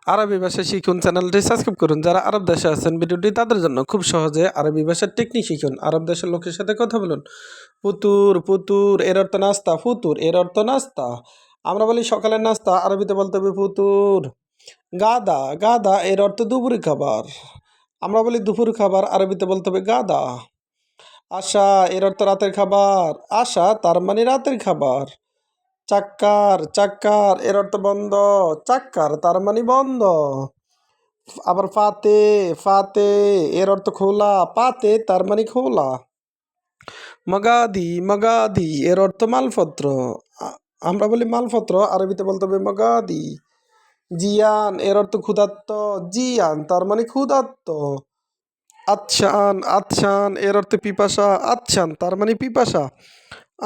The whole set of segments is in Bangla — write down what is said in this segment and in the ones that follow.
আরবি ভাষা শিখুন চ্যানেলটি সাবস্ক্রাইব করুন। যারা আরব দেশে আছেন ভিডিওটি তাদের জন্য খুব সহজে আরবি ভাষার টেকনিক শিখুন। আরব দেশের লোকের সাথে কথা বলুন। ফুতুর ফুতুর এর অর্থ নাস্তা। ফুতুর এর অর্থ নাস্তা। আমরা বলি সকালের নাস্তা, আরবিতে বলতে হবে ফুতুর। গাদা গাদা এর অর্থ দুপুরের খাবার। আমরা বলি দুপুর খাবার, আরবিতে বলতে হবে গাদা। আশা এর অর্থ রাতের খাবার। আশা তার মানে রাতের খাবার। চাক্কার চাক্কার এর অর্থ বন্ধ। চাক্কার তার মানে বন্ধ। আবার ফাতে ফাতে এর অর্থ খোলা। পাতে তার মানে খোলা। মগাদি মগাদি এর অর্থ মালপত্র। আমরা বলি মালপত্র, আরবিতে বলতে হবে মগাদি। জিয়ান এর অর্থ ক্ষুধার্ত। জিয়ান তার মানে ক্ষুধার্ত। আচ্ছান আচ্ছান এর অর্থ পিপাসা। আচ্ছান তার মানে পিপাসা।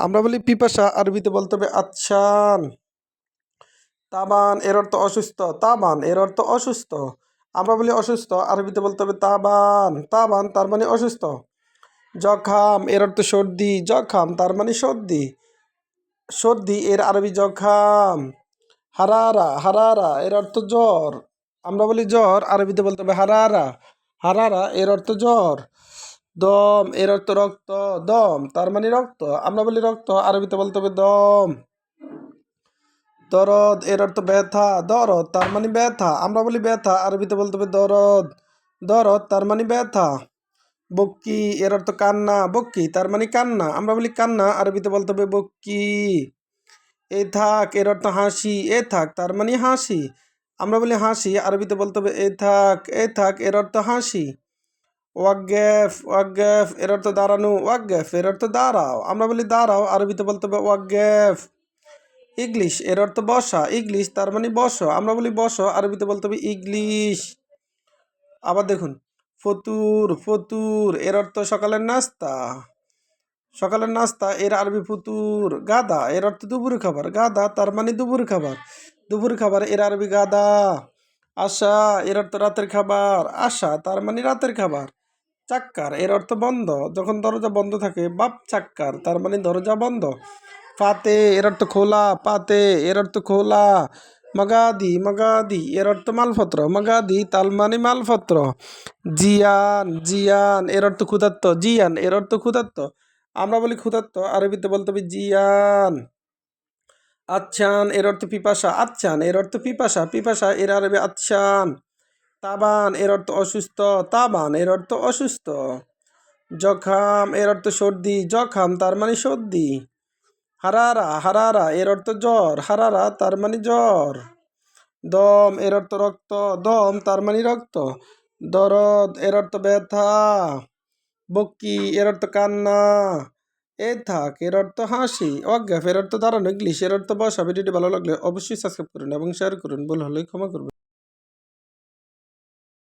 আমরা বলি পিপাসা, আরবিতে বলতে হবে আচ্ছান। তাবান এর অর্থ অসুস্থ। তাবান এর অর্থ অসুস্থ। আমরা বলি অসুস্থ, আরবিতে বলতে হবে তাবান। তাবান তার মানে অসুস্থ। জখাম এর অর্থ সর্দি। জখাম তার মানে সর্দি। সর্দি এর আরবি জখাম। হারারা হারারা এর অর্থ জ্বর। আমরা বলি জ্বর, আরবিতে বলতে হবে হারারা। হারারা এর অর্থ জ্বর। দম এর অর্থ রক্ত। দম তার মানে রক্ত। আমরা বলি রক্ত, আরবিতে বলতে হবে দম। দরদ এর অর্থ ব্যথা। দরদ তার মানে ব্যথা। আমরা বলি ব্যথা, আরবিতে বলতে হবে দরদ। দরদ তার মানে ব্যথা। বক্কি এর অর্থ কান্না। বক্কি তার মানে কান্না। আমরা বলি কান্না, আরবিতে বলতে হবে বক্কি। এ থাক এর অর্থ হাসি। এ থাক তার মানে হাসি। আমরা বলি হাসি, আরবিতে বলতে হবে এ থাক। এ থাক এর অর্থ হাসি। ওয়াকগেফ ওয়াকগেফ এর অর্থ দাঁড়ানো। ওয়াকগেফ এর অর্থ দাঁড়াও। আমরা বলি দাঁড়াও, আরবিতে বলতে হবে ওয়াকগেফ। ইংলিশ এর অর্থ বসা। ইংলিশ তার মানে বসো। আমরা বলি বসো, আরবিতে বলতে হবে ইংলিশ। আবার দেখুন, ফতুর ফতুর এর অর্থ সকালের নাস্তা। সকালের নাস্তা এর আরবি ফুতুর। গাদা এর অর্থ দুপুর খাবার। গাদা তার মানে দুপুর খাবার। দুপুর খাবার এর আরবি গাদা। আশা এর অর্থ রাতের খাবার। আশা তার মানে রাতের খাবার। চাক্কার এর অর্থ বন্ধ। যখন দরজা বন্ধ থাকে বাপ চাক্কার তার মানে দরজা বন্ধ। ফাতে এর অর্থ খোলা। পাতে এর অর্থ খোলা। মগাদি মগাদি এর অর্থ মালপত্র। মগাদি তার মানে মালপত্র। জিয়ান জিয়ান এর অর্থ ক্ষুধার্ত। জিয়ান এর অর্থ ক্ষুধার্ত। আমরা বলি ক্ষুধার্ত, আরবিতে বলতে হবে জিয়ান। আচ্ছান এর অর্থ পিপাসা। আচ্ছান এর অর্থ পিপাসা। পিপাসা এর আরবি আচ্ছান। তাবান এর অর্থ অসুস্থ। তাবান এর অর্থ অসুস্থ। জখাম এর অর্থ সর্দি। জখাম তার মানে সর্দি। হারারা হারারা এর অর্থ জ্বর। হারারা তার মানে জ্বর। দম এর অর্থ রক্ত। দম তার মানে রক্ত। দরদ এর অর্থ ব্যথা। বক্কি এর অর্থ কান্না। এ থাক এর অর্থ হাসি। ওয়াকগাফ এর অর্থ দাঁড়ানো। ইংলিশ এর অর্থ বসা। ভিডিওটি ভালো লাগলে অবশ্যই সাবস্ক্রাইব করুন এবং শেয়ার করুন। ভুল হলে ক্ষমা করবেন।